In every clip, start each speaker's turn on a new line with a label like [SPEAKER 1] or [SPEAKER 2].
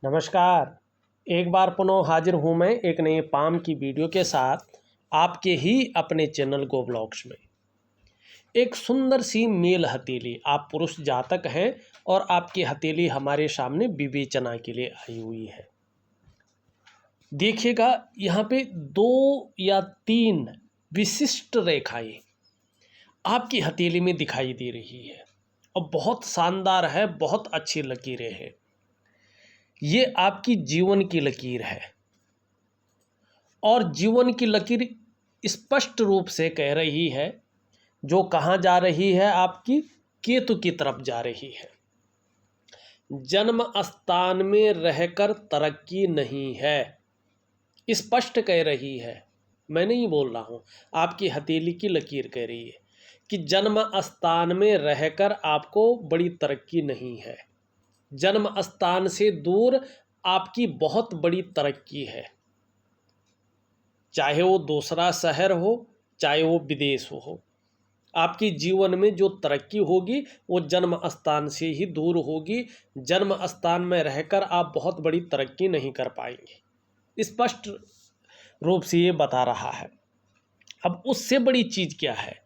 [SPEAKER 1] नमस्कार। एक बार पुनः हाजिर हूँ मैं एक नए पाम की वीडियो के साथ आपके ही अपने चैनल गो ब्लॉग्स में। एक सुंदर सी मेल हथेली, आप पुरुष जातक हैं और आपकी हथेली हमारे सामने विवेचना के लिए आई हुई है। देखिएगा यहाँ पे 2 या 3 विशिष्ट रेखाएं आपकी हथेली में दिखाई दे रही है और बहुत शानदार है, बहुत अच्छी लकीरें हैं। ये आपकी जीवन की लकीर है और जीवन की लकीर स्पष्ट रूप से कह रही है जो कहाँ जा रही है, आपकी केतु की तरफ जा रही है। जन्म स्थान में रहकर तरक्की नहीं है, स्पष्ट कह रही है। मैं नहीं बोल रहा हूँ, आपकी हथेली की लकीर कह रही है कि जन्म स्थान में रहकर आपको बड़ी तरक्की नहीं है। जन्म स्थान से दूर आपकी बहुत बड़ी तरक्की है, चाहे वो दूसरा शहर हो, चाहे वो विदेश हो। आपकी जीवन में जो तरक्की होगी वो जन्म स्थान से ही दूर होगी। जन्म स्थान में रहकर आप बहुत बड़ी तरक्की नहीं कर पाएंगे, स्पष्ट रूप से ये बता रहा है। अब उससे बड़ी चीज़ क्या है,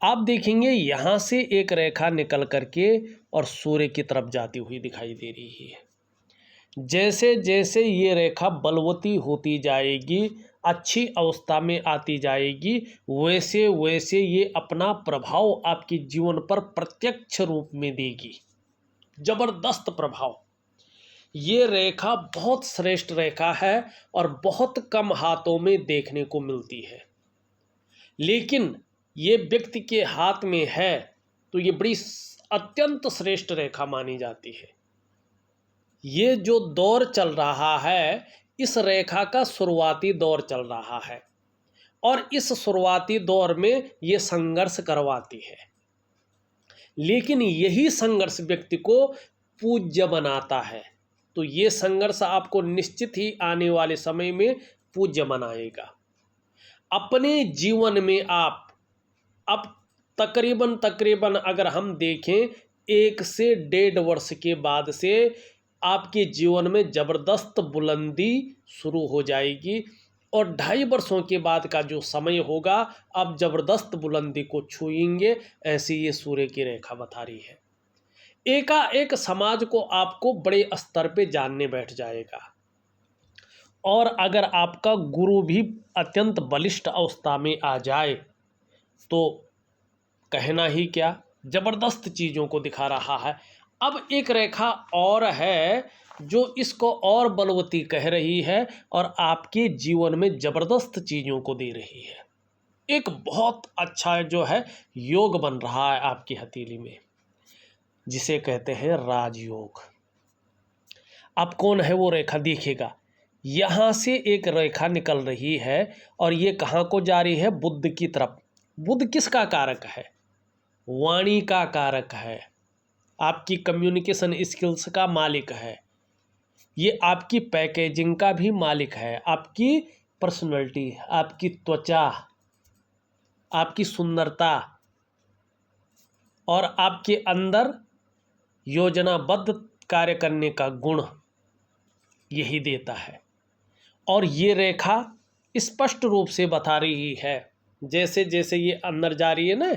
[SPEAKER 1] आप देखेंगे यहाँ से एक रेखा निकल करके और सूर्य की तरफ जाती हुई दिखाई दे रही है। जैसे जैसे ये रेखा बलवती होती जाएगी, अच्छी अवस्था में आती जाएगी, वैसे वैसे ये अपना प्रभाव आपके जीवन पर प्रत्यक्ष रूप में देगी, जबरदस्त प्रभाव। ये रेखा बहुत श्रेष्ठ रेखा है और बहुत कम हाथों में देखने को मिलती है, लेकिन ये व्यक्ति के हाथ में है तो ये बड़ी अत्यंत श्रेष्ठ रेखा मानी जाती है। ये जो दौर चल रहा है, इस रेखा का शुरुआती दौर चल रहा है और इस शुरुआती दौर में ये संघर्ष करवाती है, लेकिन यही संघर्ष व्यक्ति को पूज्य बनाता है। तो ये संघर्ष आपको निश्चित ही आने वाले समय में पूज्य बनाएगा। अपने जीवन में आप अब तकरीबन अगर हम देखें 1 से 1.5 वर्ष के बाद से आपके जीवन में ज़बरदस्त बुलंदी शुरू हो जाएगी और 2.5 वर्षों के बाद का जो समय होगा आप ज़बरदस्त बुलंदी को छूएंगे, ऐसी ये सूर्य की रेखा बता रही है। एकाएक समाज को आपको बड़े स्तर पे जानने बैठ जाएगा और अगर आपका गुरु भी अत्यंत बलिष्ठ अवस्था में आ जाए तो कहना ही क्या, ज़बरदस्त चीज़ों को दिखा रहा है। अब एक रेखा और है जो इसको और बलवती कह रही है और आपके जीवन में ज़बरदस्त चीज़ों को दे रही है। एक बहुत अच्छा जो है योग बन रहा है आपकी हथेली में, जिसे कहते हैं राजयोग। अब कौन है वो रेखा, देखिएगा यहाँ से एक रेखा निकल रही है और ये कहाँ को जा रही है, बुध की तरफ। बुध किसका कारक है, वाणी का कारक है, आपकी कम्युनिकेशन स्किल्स का मालिक है, ये आपकी पैकेजिंग का भी मालिक है, आपकी पर्सनैलिटी, आपकी त्वचा, आपकी सुंदरता और आपके अंदर योजनाबद्ध कार्य करने का गुण यही देता है। और ये रेखा स्पष्ट रूप से बता रही है, जैसे जैसे ये अंदर जा रही है ना,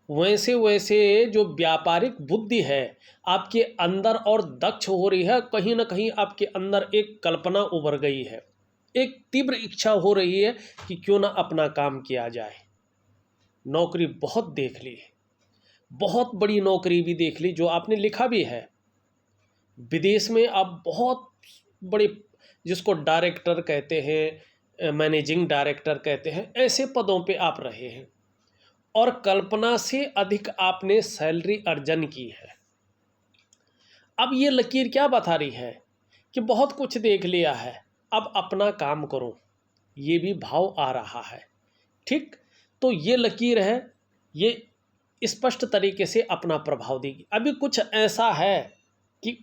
[SPEAKER 1] वैसे वैसे जो व्यापारिक बुद्धि है आपके अंदर और दक्ष हो रही है। कहीं ना कहीं आपके अंदर एक कल्पना उभर गई है, एक तीव्र इच्छा हो रही है कि क्यों ना अपना काम किया जाए। नौकरी बहुत देख ली, बहुत बड़ी नौकरी भी देख ली, जो आपने लिखा भी है। विदेश में आप बहुत बड़े, जिसको डायरेक्टर कहते हैं, मैनेजिंग डायरेक्टर कहते हैं, ऐसे पदों पे आप रहे हैं और कल्पना से अधिक आपने सैलरी अर्जन की है। अब ये लकीर क्या बता रही है कि बहुत कुछ देख लिया है, अब अपना काम करो, ये भी भाव आ रहा है। ठीक, तो ये लकीर है, ये स्पष्ट तरीके से अपना प्रभाव देगी। अभी कुछ ऐसा है कि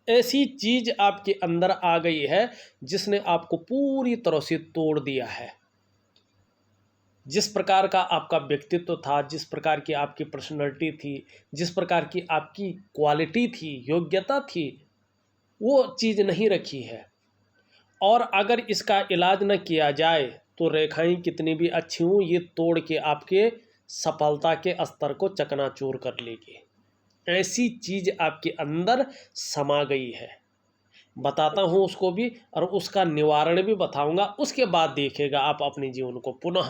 [SPEAKER 1] ऐसी चीज़ आपके अंदर आ गई है जिसने आपको पूरी तरह से तोड़ दिया है। जिस प्रकार का आपका व्यक्तित्व था, जिस प्रकार की आपकी पर्सनैलिटी थी, जिस प्रकार की आपकी क्वालिटी थी, योग्यता थी, वो चीज़ नहीं रखी है। और अगर इसका इलाज न किया जाए तो रेखाएं कितनी भी अच्छी हों, ये तोड़ के आपके सफलता के स्तर को चकनाचूर कर लेगी। ऐसी चीज़ आपके अंदर समा गई है। बताता हूँ उसको भी, और उसका निवारण भी बताऊंगा। उसके बाद देखिएगा आप अपने जीवन को पुनः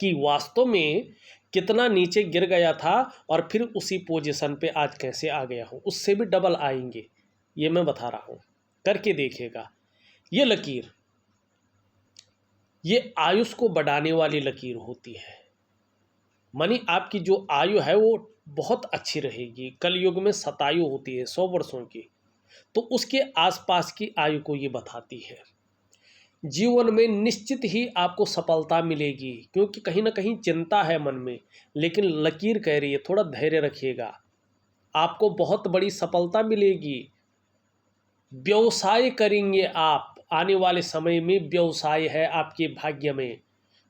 [SPEAKER 1] कि वास्तव में कितना नीचे गिर गया था और फिर उसी पोजीशन पे आज कैसे आ गया हूँ। उससे भी डबल आएंगे, ये मैं बता रहा हूँ, करके देखिएगा। ये लकीर, ये आयुष को बढ़ाने वाली लकीर होती है। मानी आपकी जो आयु है वो बहुत अच्छी रहेगी। कलयुग में शतायु होती है 100 वर्षों की, तो उसके आसपास की आयु को ये बताती है। जीवन में निश्चित ही आपको सफलता मिलेगी, क्योंकि कहीं ना कहीं चिंता है मन में, लेकिन लकीर कह रही है थोड़ा धैर्य रखिएगा, आपको बहुत बड़ी सफलता मिलेगी। व्यवसाय करेंगे आप, आने वाले समय में व्यवसाय है आपके भाग्य में।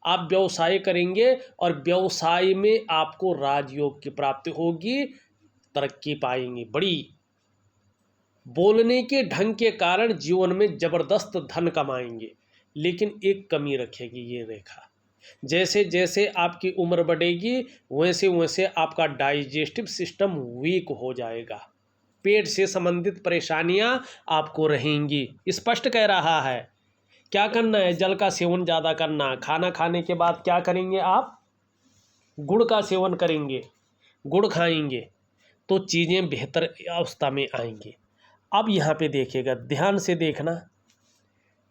[SPEAKER 1] आप व्यवसाय करेंगे और व्यवसाय में आपको राजयोग की प्राप्ति होगी, तरक्की पाएंगे बड़ी। बोलने के ढंग के कारण जीवन में जबरदस्त धन कमाएंगे, लेकिन एक कमी रखेगी ये रेखा। जैसे जैसे आपकी उम्र बढ़ेगी वैसे वैसे आपका डाइजेस्टिव सिस्टम वीक हो जाएगा, पेट से संबंधित परेशानियां आपको रहेंगी। स्पष्ट कह रहा है। क्या करना है? जल का सेवन ज़्यादा करना। खाना खाने के बाद क्या करेंगे आप? गुड़ का सेवन करेंगे, गुड़ खाएंगे तो चीज़ें बेहतर अवस्था में आएंगी। अब यहाँ पे देखिएगा, ध्यान से देखना,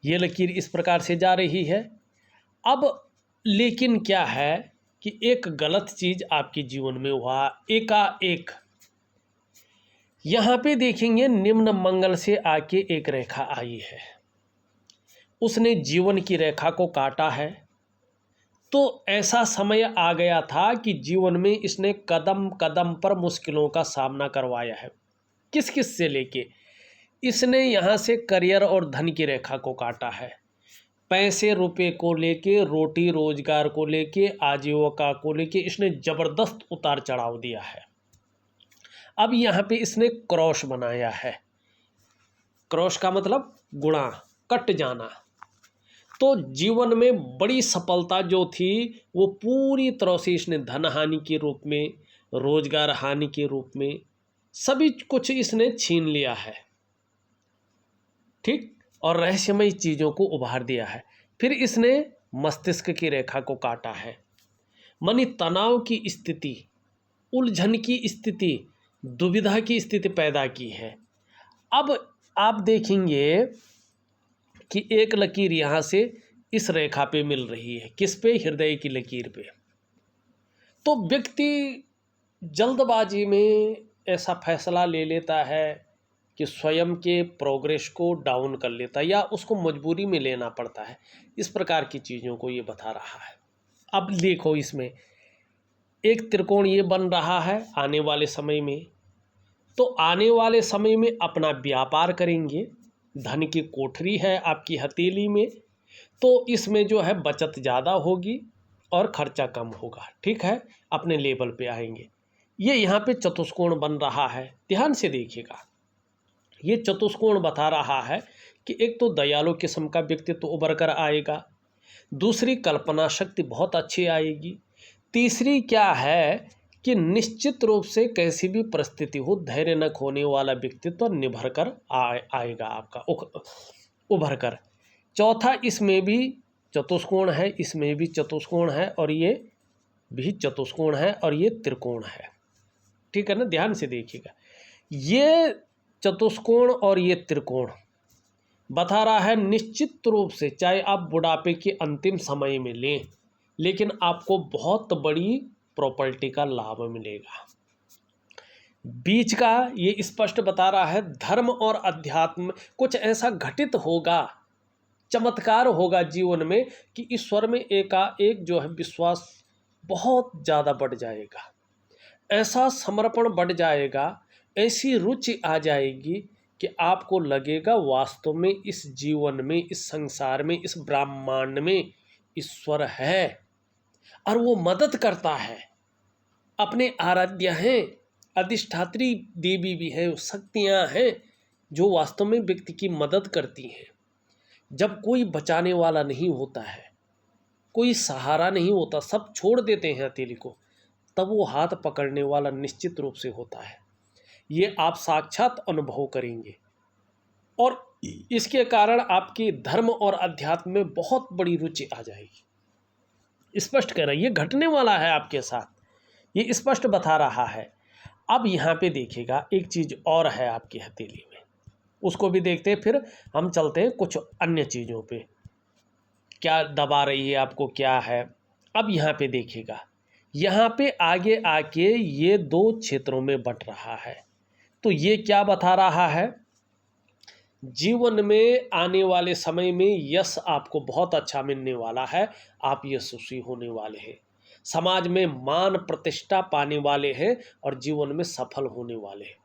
[SPEAKER 1] ये लकीर इस प्रकार से जा रही है। अब लेकिन क्या है कि एक गलत चीज़ आपके जीवन में हुआ एकाएक। यहाँ पे देखेंगे निम्न मंगल से आके एक रेखा आई है, उसने जीवन की रेखा को काटा है। तो ऐसा समय आ गया था कि जीवन में इसने कदम कदम पर मुश्किलों का सामना करवाया है। किस किस से लेके इसने यहाँ से करियर और धन की रेखा को काटा है, पैसे रुपए को लेके, रोटी रोजगार को लेके, आजीविका को लेके इसने ज़बरदस्त उतार चढ़ाव दिया है। अब यहाँ पे इसने क्रॉस बनाया है। क्रॉस का मतलब गुणा, कट जाना। तो जीवन में बड़ी सफलता जो थी वो पूरी तरह से इसने धन हानि के रूप में, रोजगार हानि के रूप में, सभी कुछ इसने छीन लिया है। ठीक, और रहस्यमय चीज़ों को उभार दिया है। फिर इसने मस्तिष्क की रेखा को काटा है, मानी तनाव की स्थिति, उलझन की स्थिति, दुविधा की स्थिति पैदा की है। अब आप देखेंगे कि एक लकीर यहाँ से इस रेखा पे मिल रही है। किस पे? हृदय की लकीर पे। तो व्यक्ति जल्दबाजी में ऐसा फैसला ले लेता है कि स्वयं के प्रोग्रेस को डाउन कर लेता है, या उसको मजबूरी में लेना पड़ता है। इस प्रकार की चीज़ों को ये बता रहा है। अब देखो, इसमें एक त्रिकोण ये बन रहा है आने वाले समय में। तो आने वाले समय में अपना व्यापार करेंगे, धन की कोठरी है आपकी हथेली में, तो इसमें जो है बचत ज़्यादा होगी और खर्चा कम होगा। ठीक है, अपने लेवल पे आएंगे। ये यहाँ पे चतुष्कोण बन रहा है, ध्यान से देखिएगा। ये चतुष्कोण बता रहा है कि एक तो दयालु किस्म का व्यक्तित्व उभर कर आएगा, दूसरी कल्पना शक्ति बहुत अच्छी आएगी, तीसरी क्या है कि निश्चित रूप से कैसी भी परिस्थिति हो धैर्य न खोने वाला व्यक्तित्व निभर कर आएगा आपका उभर कर। चौथा, इसमें भी चतुष्कोण है, इसमें भी चतुष्कोण है, और ये भी चतुष्कोण है, और ये त्रिकोण है। ठीक है ना, ध्यान से देखिएगा। ये चतुष्कोण और ये त्रिकोण बता रहा है निश्चित रूप से, चाहे आप बुढ़ापे के अंतिम समय में लें, लेकिन आपको बहुत बड़ी प्रॉपर्टी का लाभ मिलेगा। बीच का ये स्पष्ट बता रहा है धर्म और अध्यात्म कुछ ऐसा घटित होगा, चमत्कार होगा जीवन में कि ईश्वर में एकाएक जो है विश्वास बहुत ज़्यादा बढ़ जाएगा, ऐसा समर्पण बढ़ जाएगा, ऐसी रुचि आ जाएगी कि आपको लगेगा वास्तव में इस जीवन में, इस संसार में, इस ब्रह्मांड में ईश्वर है और वो मदद करता है। अपने आराध्य हैं, अधिष्ठात्री देवी भी हैं, शक्तियाँ हैं जो वास्तव में व्यक्ति की मदद करती हैं। जब कोई बचाने वाला नहीं होता है, कोई सहारा नहीं होता, सब छोड़ देते हैं हथेली को, तब वो हाथ पकड़ने वाला निश्चित रूप से होता है। ये आप साक्षात अनुभव करेंगे और इसके कारण आपकी धर्म और अध्यात्म में बहुत बड़ी रुचि आ जाएगी। स्पष्ट कह रहा है, ये घटने वाला है आपके साथ, ये स्पष्ट बता रहा है। अब यहाँ पे देखिएगा एक चीज़ और है आपकी हथेली में, उसको भी देखते हैं, फिर हम चलते हैं कुछ अन्य चीज़ों पे। क्या दबा रही है आपको, क्या है। अब यहाँ पे देखिएगा, यहाँ पे आगे आके ये दो क्षेत्रों में बंट रहा है। तो ये क्या बता रहा है, जीवन में आने वाले समय में यश आपको बहुत अच्छा मिलने वाला है, आप यशस्वी होने वाले हैं, समाज में मान प्रतिष्ठा पाने वाले हैं और जीवन में सफल होने वाले हैं।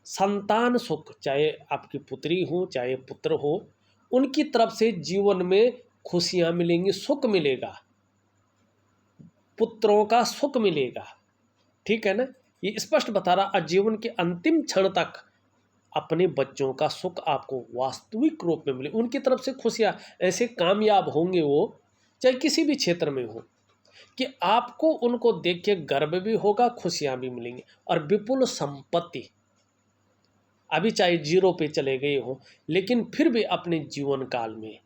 [SPEAKER 1] संतान सुख, चाहे आपकी पुत्री हो चाहे पुत्र हो, उनकी तरफ से जीवन में खुशियां मिलेंगी, सुख मिलेगा, पुत्रों का सुख मिलेगा। ठीक है ना, ये स्पष्ट बता रहा, जीवन के अंतिम क्षण तक अपने बच्चों का सुख आपको वास्तविक रूप में मिले, उनकी तरफ से खुशियां, ऐसे कामयाब होंगे वो, चाहे किसी भी क्षेत्र में हो, कि आपको उनको देख के गर्व भी होगा, खुशियां भी मिलेंगी। और विपुल संपत्ति, अभी चाहे जीरो पे चले गए हो, लेकिन फिर भी अपने जीवन काल में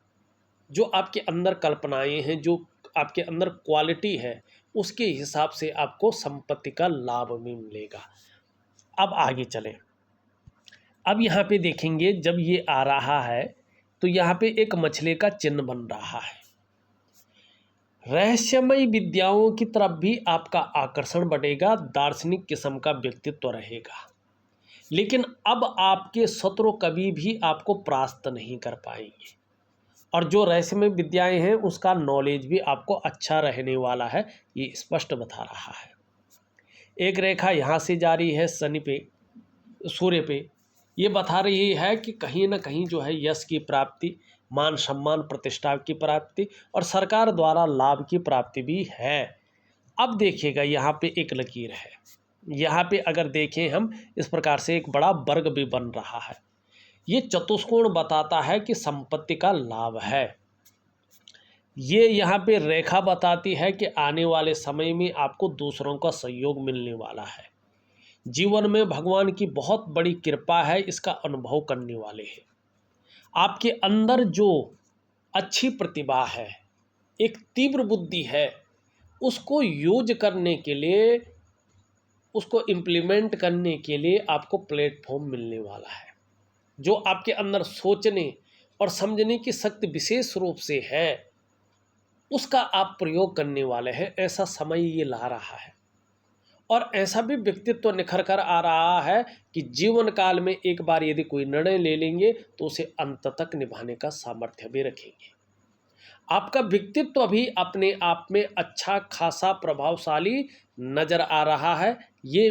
[SPEAKER 1] जो आपके अंदर कल्पनाएं हैं, जो आपके अंदर क्वालिटी है, उसके हिसाब से आपको संपत्ति का लाभ भी मिलेगा। अब आगे चलें। अब यहाँ पे देखेंगे, जब ये आ रहा है तो यहाँ पे एक मछली का चिन्ह बन रहा है। रहस्यमय विद्याओं की तरफ भी आपका आकर्षण बढ़ेगा, दार्शनिक किस्म का व्यक्तित्व रहेगा, लेकिन अब आपके शत्रु कभी भी आपको परास्त नहीं कर पाएंगे। और जो रहस्यमय विद्याएं हैं उसका नॉलेज भी आपको अच्छा रहने वाला है, ये स्पष्ट बता रहा है। एक रेखा यहाँ से जारी है शनि पे, सूर्य पे, ये बता रही है कि कहीं ना कहीं जो है यश की प्राप्ति, मान सम्मान प्रतिष्ठा की प्राप्ति और सरकार द्वारा लाभ की प्राप्ति भी है। अब देखिएगा यहाँ पे एक लकीर है, यहाँ पे अगर देखें हम, इस प्रकार से एक बड़ा वर्ग भी बन रहा है। ये चतुष्कोण बताता है कि संपत्ति का लाभ है। ये यहाँ पे रेखा बताती है कि आने वाले समय में आपको दूसरों का सहयोग मिलने वाला है, जीवन में भगवान की बहुत बड़ी कृपा है, इसका अनुभव करने वाले हैं। आपके अंदर जो अच्छी प्रतिभा है, एक तीव्र बुद्धि है, उसको यूज करने के लिए, उसको इम्प्लीमेंट करने के लिए आपको प्लेटफॉर्म मिलने वाला है। जो आपके अंदर सोचने और समझने की शक्ति विशेष रूप से है, उसका आप प्रयोग करने वाले हैं, ऐसा समय ये ला रहा है। और ऐसा भी व्यक्तित्व निखर कर आ रहा है कि जीवन काल में एक बार यदि कोई निर्णय ले लेंगे तो उसे अंत तक निभाने का सामर्थ्य भी रखेंगे। आपका व्यक्तित्व भी अपने आप में अच्छा खासा प्रभावशाली नजर आ रहा है। ये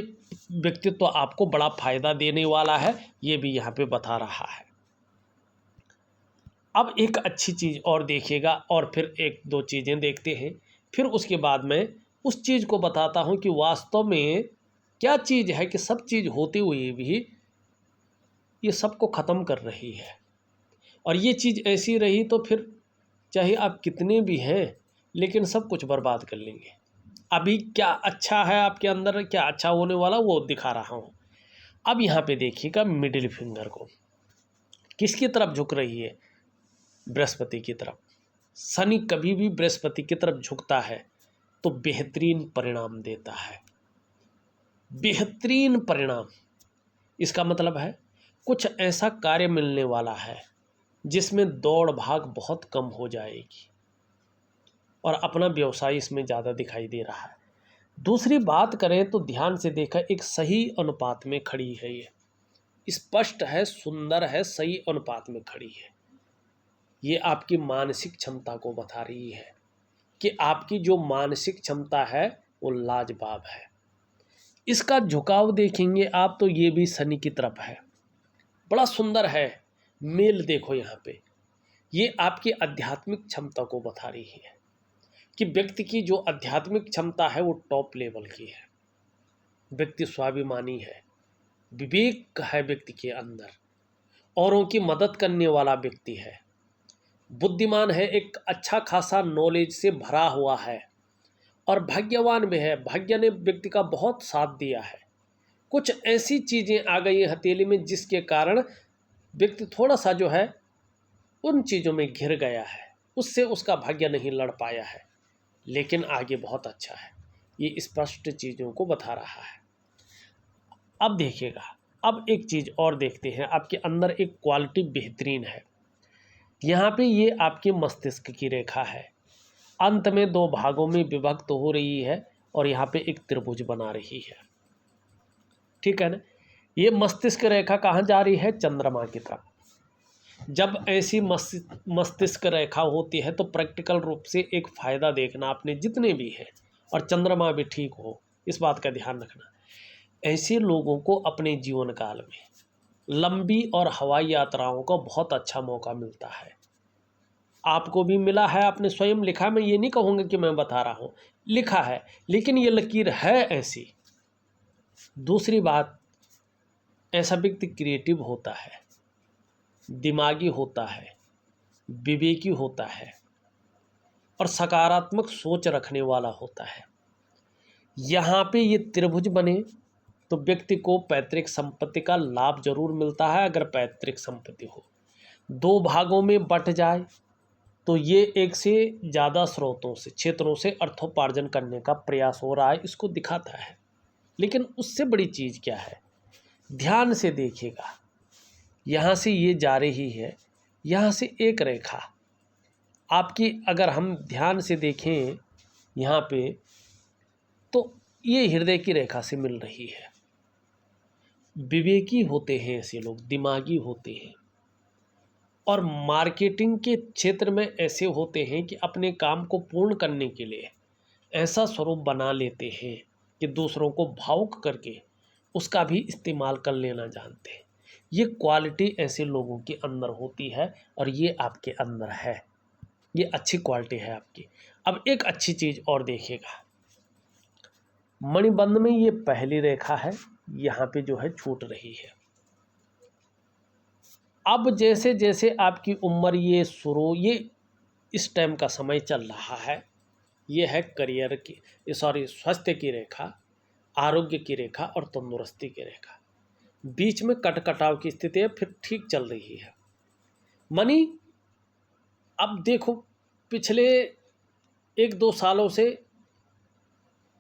[SPEAKER 1] व्यक्तित्व आपको बड़ा फायदा देने वाला है, ये भी यहाँ पे बता रहा है। अब एक अच्छी चीज़ और देखिएगा, और फिर एक दो चीज़ें देखते हैं, फिर उसके बाद में उस चीज़ को बताता हूँ कि वास्तव में क्या चीज़ है कि सब चीज़ होते हुए भी ये सबको ख़त्म कर रही है। और ये चीज़ ऐसी रही तो फिर चाहे आप कितने भी हैं, लेकिन सब कुछ बर्बाद कर लेंगे। अभी क्या अच्छा है आपके अंदर, क्या अच्छा होने वाला, वो दिखा रहा हूँ। अब यहाँ पे देखिएगा मिडिल फिंगर को किसकी तरफ झुक रही है, बृहस्पति की तरफ। शनि कभी भी बृहस्पति की तरफ झुकता है तो बेहतरीन परिणाम देता है, बेहतरीन परिणाम। इसका मतलब है कुछ ऐसा कार्य मिलने वाला है जिसमें दौड़ भाग बहुत कम हो जाएगी और अपना व्यवसाय इसमें ज़्यादा दिखाई दे रहा है। दूसरी बात करें तो ध्यान से देखा, एक सही अनुपात में खड़ी है, ये स्पष्ट है, सुंदर है, सही अनुपात में खड़ी है। ये आपकी मानसिक क्षमता को बता रही है कि आपकी जो मानसिक क्षमता है वो लाजवाब है। इसका झुकाव देखेंगे आप तो ये भी शनि की तरफ है, बड़ा सुंदर है। मेल देखो यहाँ पे, ये आपकी आध्यात्मिक क्षमता को बता रही है कि व्यक्ति की जो आध्यात्मिक क्षमता है वो टॉप लेवल की है। व्यक्ति स्वाभिमानी है, विवेक है व्यक्ति के अंदर, औरों की मदद करने वाला व्यक्ति है, बुद्धिमान है, एक अच्छा खासा नॉलेज से भरा हुआ है और भाग्यवान भी है। भाग्य ने व्यक्ति का बहुत साथ दिया है। कुछ ऐसी चीज़ें आ गई हैं हथेली में जिसके कारण व्यक्ति थोड़ा सा जो है उन चीज़ों में घिर गया है, उससे उसका भाग्य नहीं लड़ पाया है, लेकिन आगे बहुत अच्छा है। ये स्पष्ट चीज़ों को बता रहा है। अब देखिएगा, अब एक चीज़ और देखते हैं। आपके अंदर एक क्वालिटी बेहतरीन है। यहाँ पे ये आपके मस्तिष्क की रेखा है, अंत में दो भागों में विभक्त हो रही है और यहाँ पे एक त्रिभुज बना रही है, ठीक है ना। ये मस्तिष्क रेखा कहाँ जा रही है? चंद्रमा की तरफ। जब ऐसी मस्तिष्क रेखा होती है तो प्रैक्टिकल रूप से एक फ़ायदा देखना आपने जितने भी हैं, और चंद्रमा भी ठीक हो, इस बात का ध्यान रखना। ऐसे लोगों को अपने जीवन काल में लंबी और हवाई यात्राओं का बहुत अच्छा मौका मिलता है। आपको भी मिला है, आपने स्वयं लिखा, मैं ये नहीं कहूँगा कि मैं बता रहा हूँ, लिखा है, लेकिन ये लकीर है ऐसी। दूसरी बात, ऐसा व्यक्ति क्रिएटिव होता है, दिमागी होता है, विवेकी होता है और सकारात्मक सोच रखने वाला होता है। यहाँ पे ये त्रिभुज बने तो व्यक्ति को पैतृक संपत्ति का लाभ जरूर मिलता है। अगर पैतृक संपत्ति हो, दो भागों में बट जाए तो ये एक से ज़्यादा स्रोतों से, क्षेत्रों से अर्थोपार्जन करने का प्रयास हो रहा है, इसको दिखाता है। लेकिन उससे बड़ी चीज़ क्या है? ध्यान से देखिएगा, यहाँ से ये जा रही है, यहाँ से एक रेखा आपकी, अगर हम ध्यान से देखें यहाँ पे, तो ये हृदय की रेखा से मिल रही है। विवेकी होते हैं ऐसे लोग, दिमागी होते हैं और मार्केटिंग के क्षेत्र में ऐसे होते हैं कि अपने काम को पूर्ण करने के लिए ऐसा स्वरूप बना लेते हैं कि दूसरों को भावुक करके उसका भी इस्तेमाल कर लेना जानते हैं। ये क्वालिटी ऐसे लोगों के अंदर होती है और ये आपके अंदर है, ये अच्छी क्वालिटी है आपकी। अब एक अच्छी चीज़ और देखिएगा, मणिबंध में ये पहली रेखा है, यहाँ पे जो है छूट रही है। अब जैसे जैसे आपकी उम्र ये शुरू, ये इस टाइम का समय चल रहा है, ये है करियर की, स्वास्थ्य की रेखा, आरोग्य की रेखा और तंदुरुस्ती की रेखा। बीच में कटकटाव की स्थिति है, फिर ठीक चल रही है। मनी, अब देखो पिछले 1-2 सालों से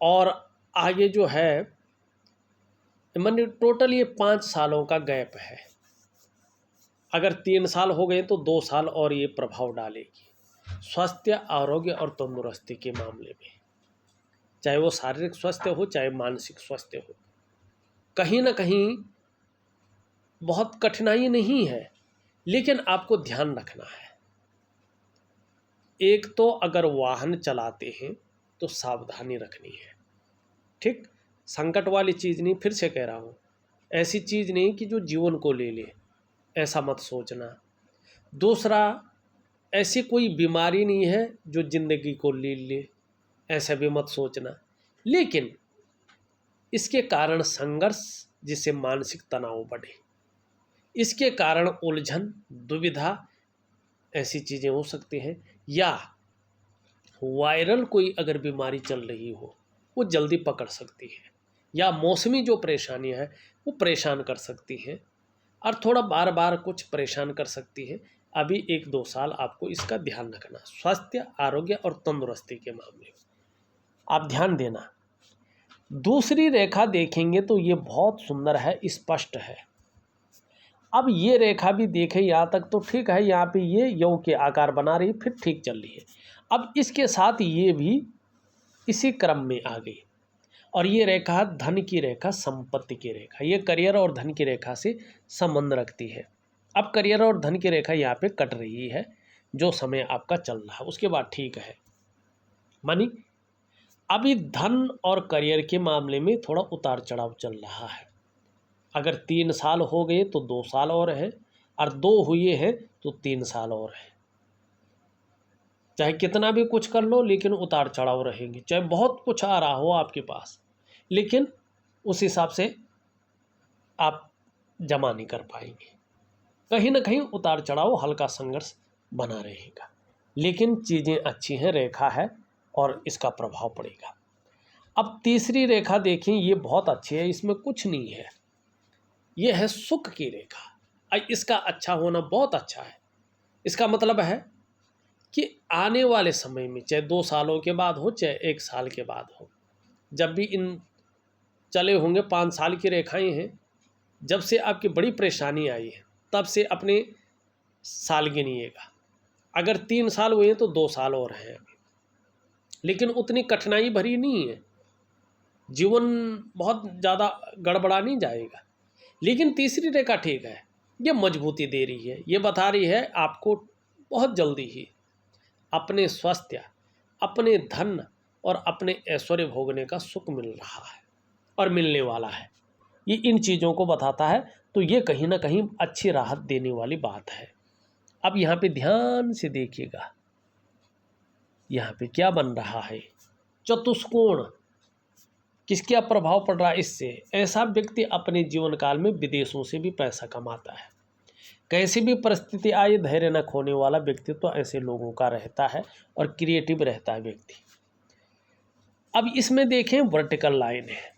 [SPEAKER 1] और आगे जो है, मनी टोटल ये 5 सालों का गैप है। अगर 3 साल हो गए तो 2 साल और ये प्रभाव डालेगी स्वास्थ्य, आरोग्य और तंदुरुस्ती के मामले में। चाहे वो शारीरिक स्वास्थ्य हो, चाहे मानसिक स्वास्थ्य हो, कहीं ना कहीं बहुत कठिनाई नहीं है, लेकिन आपको ध्यान रखना है। एक तो अगर वाहन चलाते हैं तो सावधानी रखनी है, ठीक। संकट वाली चीज़ नहीं, फिर से कह रहा हूँ, ऐसी चीज़ नहीं कि जो जीवन को ले ले, ऐसा मत सोचना। दूसरा, ऐसी कोई बीमारी नहीं है जो जिंदगी को ले ले, ऐसा भी मत सोचना। लेकिन इसके कारण संघर्ष, जिससे मानसिक तनाव बढ़े, इसके कारण उलझन, दुविधा, ऐसी चीज़ें हो सकती हैं। या वायरल कोई अगर बीमारी चल रही हो, वो जल्दी पकड़ सकती है, या मौसमी जो परेशानियां हैं वो परेशान कर सकती हैं और थोड़ा बार बार कुछ परेशान कर सकती है। अभी 1-2 साल आपको इसका ध्यान रखना, स्वास्थ्य, आरोग्य और तंदुरुस्ती के मामले में आप ध्यान देना। दूसरी रेखा देखेंगे तो ये बहुत सुंदर है, स्पष्ट है। अब ये रेखा भी देखें, यहाँ तक तो ठीक है, यहाँ पे ये यौ के आकार बना रही, फिर ठीक चल रही है। अब इसके साथ ये भी इसी क्रम में आ गई और ये रेखा धन की रेखा, संपत्ति की रेखा, ये करियर और धन की रेखा से संबंध रखती है। अब करियर और धन की रेखा यहाँ पे कट रही है, जो समय आपका चल रहा है, उसके बाद ठीक है। मानी अभी धन और करियर के मामले में थोड़ा उतार चढ़ाव चल रहा है। अगर 3 साल हो गए तो 2 साल और है, और 2 हुए हैं तो 3 साल और है। चाहे कितना भी कुछ कर लो, लेकिन उतार चढ़ाव रहेंगे। चाहे बहुत कुछ आ रहा हो आपके पास, लेकिन उस हिसाब से आप जमा नहीं कर पाएंगे। कहीं ना कहीं उतार चढ़ाव, हल्का संघर्ष बना रहेगा, लेकिन चीज़ें अच्छी हैं, रेखा है और इसका प्रभाव पड़ेगा। अब तीसरी रेखा देखें, ये बहुत अच्छी है, इसमें कुछ नहीं है, ये है सुख की रेखा। इसका अच्छा होना बहुत अच्छा है। इसका मतलब है कि आने वाले समय में, चाहे 2 सालों के बाद हो, चाहे 1 साल के बाद हो, जब भी इन चले होंगे 5 साल की रेखाएं हैं, जब से आपकी बड़ी परेशानी आई है तब से अपने साल गिनिएगा। अगर 3 साल हुए हैं तो 2 साल और हैं अभी, लेकिन उतनी कठिनाई भरी नहीं है, जीवन बहुत ज़्यादा गड़बड़ा नहीं जाएगा। लेकिन तीसरी रेखा ठीक है, ये मजबूती दे रही है, ये बता रही है आपको बहुत जल्दी ही अपने स्वास्थ्य, अपने धन और अपने ऐश्वर्य भोगने का सुख मिल रहा है और मिलने वाला है। ये इन चीज़ों को बताता है, तो ये कहीं ना कहीं अच्छी राहत देने वाली बात है। अब यहाँ पे ध्यान से देखिएगा, यहाँ पे क्या बन रहा है, चतुष्कोण, किसका प्रभाव पड़ रहा है इससे? ऐसा व्यक्ति अपने जीवन काल में विदेशों से भी पैसा कमाता है। कैसी भी परिस्थिति आए, धैर्य न खोने वाला व्यक्तित्व तो ऐसे लोगों का रहता है और क्रिएटिव रहता है व्यक्ति। अब इसमें देखें, वर्टिकल लाइन है,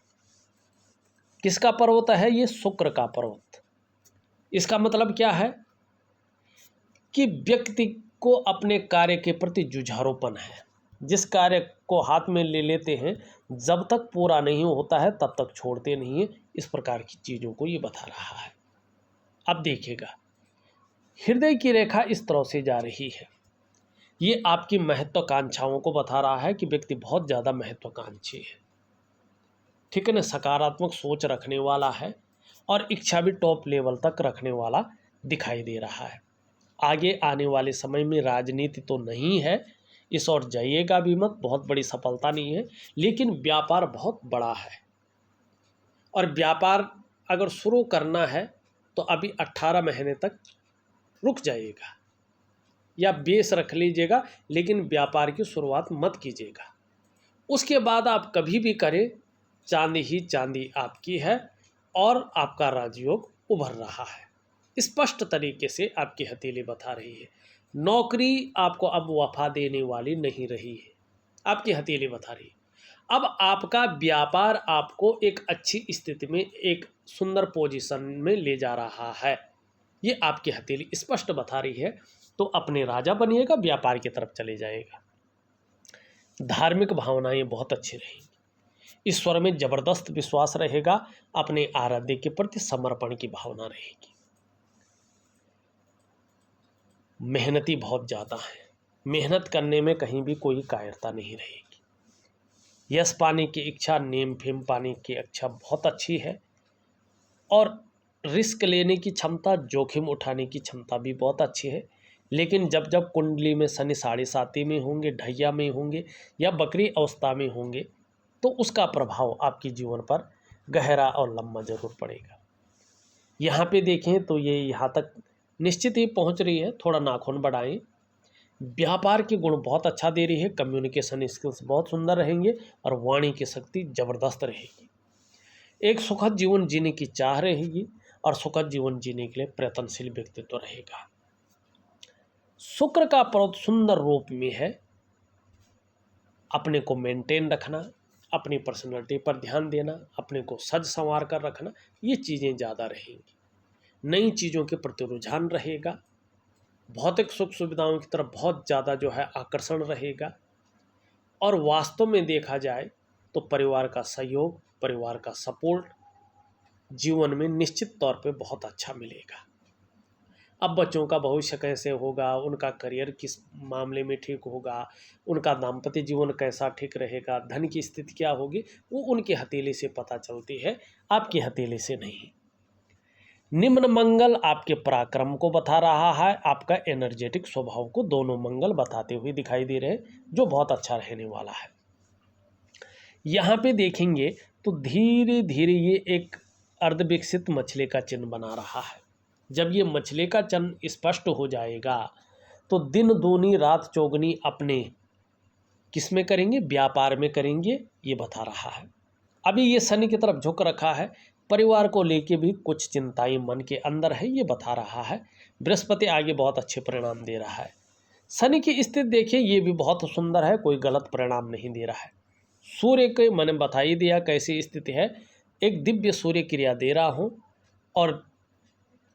[SPEAKER 1] किसका पर्वत है? ये शुक्र का पर्वत। इसका मतलब क्या है कि व्यक्ति को अपने कार्य के प्रति जुझारूपन है। जिस कार्य को हाथ में ले लेते हैं, जब तक पूरा नहीं होता है तब तक छोड़ते नहीं है। इस प्रकार की चीज़ों को ये बता रहा है। अब देखिएगा, हृदय की रेखा इस तरह से जा रही है, ये आपकी महत्वाकांक्षाओं को बता रहा है कि व्यक्ति बहुत ज़्यादा महत्वाकांक्षी है, ठीक है ना, सकारात्मक सोच रखने वाला है और इच्छा भी टॉप लेवल तक रखने वाला दिखाई दे रहा है। आगे आने वाले समय में राजनीति तो नहीं है, इस ओर जाइएगा भी मत, बहुत बड़ी सफलता नहीं है, लेकिन व्यापार बहुत बड़ा है और व्यापार अगर शुरू करना है तो अभी 18 महीने तक रुक जाइएगा या बेस रख लीजिएगा, लेकिन व्यापार की शुरुआत मत कीजिएगा। उसके बाद आप कभी भी करें, चांदी ही चांदी आपकी है और आपका राजयोग उभर रहा है। स्पष्ट तरीके से आपकी हथेली बता रही है। नौकरी आपको अब वफा देने वाली नहीं रही है, आपकी हथेली बता रही है। अब आपका व्यापार आपको एक अच्छी स्थिति में, एक सुंदर पोजीशन में ले जा रहा है, ये आपकी हथेली स्पष्ट बता रही है। तो अपने राजा बनिएगा, व्यापार की तरफ चले जाएगा। धार्मिक भावनाएं बहुत अच्छी रहेंगी, ईश्वर में जबरदस्त विश्वास रहेगा, अपने आराध्य के प्रति समर्पण की भावना रहेगी। मेहनती बहुत ज़्यादा है, मेहनत करने में कहीं भी कोई कायरता नहीं रहेगी। यश पाने की इच्छा, नेम फेम पाने की इच्छा बहुत अच्छी है और रिस्क लेने की क्षमता, जोखिम उठाने की क्षमता भी बहुत अच्छी है। लेकिन जब जब कुंडली में शनि 7.5 में होंगे, ढैया में होंगे या बकरी अवस्था में होंगे, तो उसका प्रभाव आपके जीवन पर गहरा और लंबा जरूर पड़ेगा। यहाँ पे देखें तो ये यहाँ तक निश्चित ही पहुँच रही है, थोड़ा नाखून बढ़ाएं। व्यापार के गुण बहुत अच्छा दे रही है, कम्युनिकेशन स्किल्स बहुत सुंदर रहेंगे और वाणी की शक्ति जबरदस्त रहेगी। एक सुखद जीवन जीने की चाह रहेगी और सुखद जीवन जीने के लिए प्रयत्नशील व्यक्तित्व रहेगा। शुक्र का पर्वत सुंदर रूप में है, अपने को मेंटेन रखना, अपनी पर्सनैलिटी पर ध्यान देना, अपने को सज संवार कर रखना, ये चीज़ें ज़्यादा रहेंगी। नई चीज़ों के प्रति रुझान रहेगा, भौतिक सुख सुविधाओं की तरफ बहुत ज़्यादा जो है आकर्षण रहेगा और वास्तव में देखा जाए तो परिवार का सहयोग, परिवार का सपोर्ट जीवन में निश्चित तौर पे बहुत अच्छा मिलेगा। अब बच्चों का भविष्य कैसे होगा, उनका करियर किस मामले में ठीक होगा, उनका दाम्पत्य जीवन कैसा ठीक रहेगा, धन की स्थिति क्या होगी, वो उनकी हथेली से पता चलती है, आपकी हथेली से नहीं। निम्न मंगल आपके पराक्रम को बता रहा है, आपका एनर्जेटिक स्वभाव को दोनों मंगल बताते हुए दिखाई दे रहे हैं, जो बहुत अच्छा रहने वाला है। यहाँ पे देखेंगे तो धीरे धीरे ये एक अर्धविकसित मछली का चिन्ह बना रहा है। जब ये मछली का चिन्ह स्पष्ट हो जाएगा तो दिन दूनी रात चौगनी अपने किस में करेंगे, व्यापार में करेंगे, ये बता रहा है। अभी ये शनि की तरफ झुक रखा है, परिवार को लेके भी कुछ चिंताएं मन के अंदर है, ये बता रहा है। बृहस्पति आगे बहुत अच्छे परिणाम दे रहा है। शनि की स्थिति देखिए, ये भी बहुत सुंदर है, कोई गलत परिणाम नहीं दे रहा है। सूर्य के मैंने बता ही दिया कैसी स्थिति है, एक दिव्य सूर्य क्रिया दे रहा हूँ और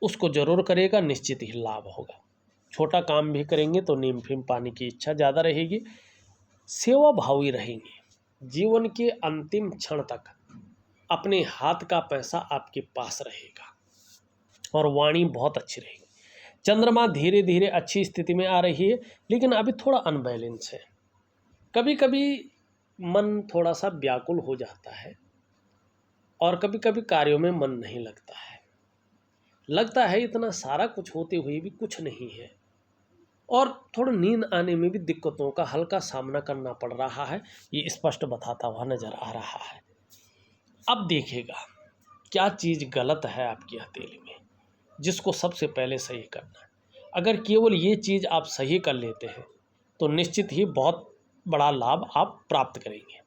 [SPEAKER 1] उसको जरूर करेगा, निश्चित ही लाभ होगा। छोटा काम भी करेंगे तो नीम फिम पाने की इच्छा ज़्यादा रहेगी। सेवा भावी रहेंगे, जीवन के अंतिम क्षण तक अपने हाथ का पैसा आपके पास रहेगा और वाणी बहुत अच्छी रहेगी। चंद्रमा धीरे धीरे अच्छी स्थिति में आ रही है, लेकिन अभी थोड़ा अनबैलेंस है। कभी कभी मन थोड़ा सा व्याकुल हो जाता है और कभी कभी कार्यों में मन नहीं लगता है। लगता है इतना सारा कुछ होते हुए भी कुछ नहीं है, और थोड़ा नींद आने में भी दिक्कतों का हल्का सामना करना पड़ रहा है, ये स्पष्ट बताता हुआ नजर आ रहा है। अब देखिएगा क्या चीज़ गलत है आपकी हथेली में, जिसको सबसे पहले सही करना है। अगर केवल ये चीज़ आप सही कर लेते हैं तो निश्चित ही बहुत बड़ा लाभ आप प्राप्त करेंगे।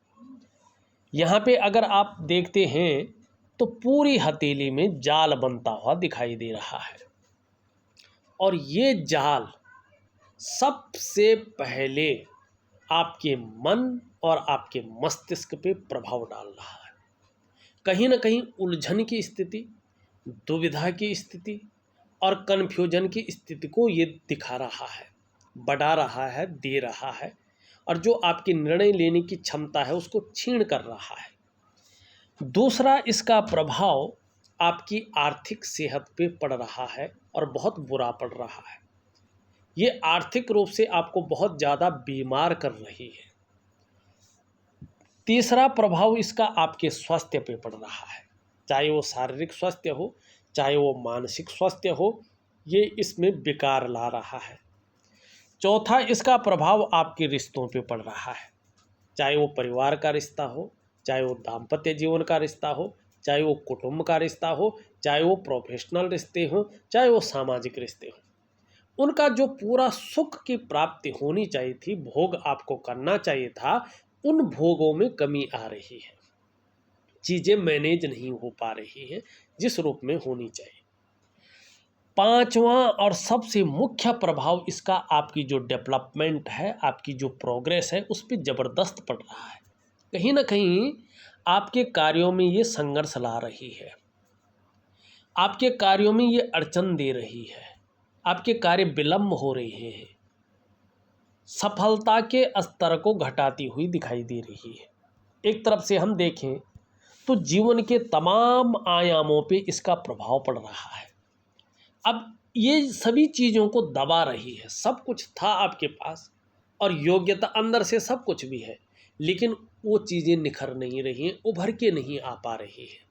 [SPEAKER 1] यहाँ पे अगर आप देखते हैं तो पूरी हथेली में जाल बनता हुआ दिखाई दे रहा है, और ये जाल सबसे पहले आपके मन और आपके मस्तिष्क पे प्रभाव डाल रहा है। कहीं ना कहीं उलझन की स्थिति, दुविधा की स्थिति और कन्फ्यूजन की स्थिति को ये दिखा रहा है, बढ़ा रहा है, दे रहा है, और जो आपकी निर्णय लेने की क्षमता है उसको छीन कर रहा है। दूसरा, इसका प्रभाव आपकी आर्थिक सेहत पे पड़ रहा है और बहुत बुरा पड़ रहा है। ये आर्थिक रूप से आपको बहुत ज़्यादा बीमार कर रही है। तीसरा प्रभाव इसका आपके स्वास्थ्य पे पड़ रहा है, चाहे वो शारीरिक स्वास्थ्य हो, चाहे वो मानसिक स्वास्थ्य हो, ये इसमें विकार ला रहा है। चौथा, इसका प्रभाव आपके रिश्तों पे पड़ रहा है, चाहे वो परिवार का रिश्ता हो, चाहे वो दाम्पत्य जीवन का रिश्ता हो, चाहे वो कुटुंब का रिश्ता हो, चाहे वो प्रोफेशनल रिश्ते हो, चाहे वो सामाजिक रिश्ते हो। उनका जो पूरा सुख की प्राप्ति होनी चाहिए थी, भोग आपको करना चाहिए था, उन भोगों में कमी आ रही है। चीज़ें मैनेज नहीं हो पा रही हैं जिस रूप में होनी चाहिए। पांचवा और सबसे मुख्य प्रभाव इसका आपकी जो डेवलपमेंट है, आपकी जो प्रोग्रेस है, उस पर ज़बरदस्त पड़ रहा है। कहीं ना कहीं आपके कार्यों में ये संघर्ष ला रही है, आपके कार्यों में ये अड़चन दे रही है, आपके कार्य विलंब हो रहे हैं, सफलता के स्तर को घटाती हुई दिखाई दे रही है। एक तरफ से हम देखें तो जीवन के तमाम आयामों पे इसका प्रभाव पड़ रहा है। अब ये सभी चीज़ों को दबा रही है। सब कुछ था आपके पास और योग्यता अंदर से सब कुछ भी है, लेकिन वो चीज़ें निखर नहीं रही हैं, उभर के नहीं आ पा रही हैं।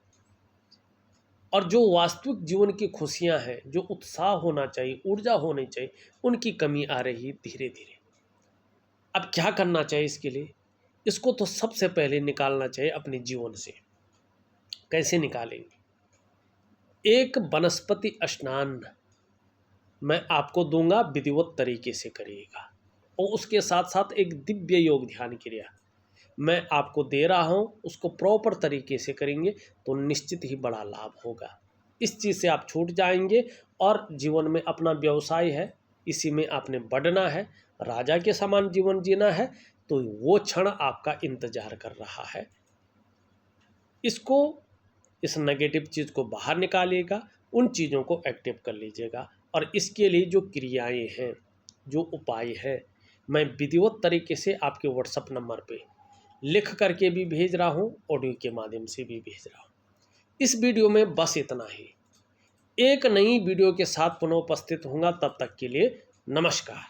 [SPEAKER 1] और जो वास्तविक जीवन की खुशियां हैं, जो उत्साह होना चाहिए, ऊर्जा होनी चाहिए, उनकी कमी आ रही है धीरे धीरे। अब क्या करना चाहिए इसके लिए? इसको तो सबसे पहले निकालना चाहिए अपने जीवन से। कैसे निकालेंगे? एक वनस्पति स्नान मैं आपको दूंगा, विधिवत तरीके से करिएगा, और उसके साथ साथ एक दिव्य योग ध्यान क्रिया मैं आपको दे रहा हूं, उसको प्रॉपर तरीके से करेंगे तो निश्चित ही बड़ा लाभ होगा। इस चीज़ से आप छूट जाएंगे और जीवन में अपना व्यवसाय है, इसी में आपने बढ़ना है, राजा के समान जीवन जीना है, तो वो क्षण आपका इंतजार कर रहा है। इसको, इस नेगेटिव चीज़ को बाहर निकालिएगा, उन चीज़ों को एक्टिव कर लीजिएगा, और इसके लिए जो क्रियाएं हैं, जो उपाय हैं, मैं विधिवत तरीके से आपके व्हाट्सएप नंबर पे लिख करके भी भेज रहा हूँ, ऑडियो के माध्यम से भी भेज रहा हूँ। इस वीडियो में बस इतना ही। एक नई वीडियो के साथ पुनः उपस्थित होऊंगा, तब तक के लिए नमस्कार।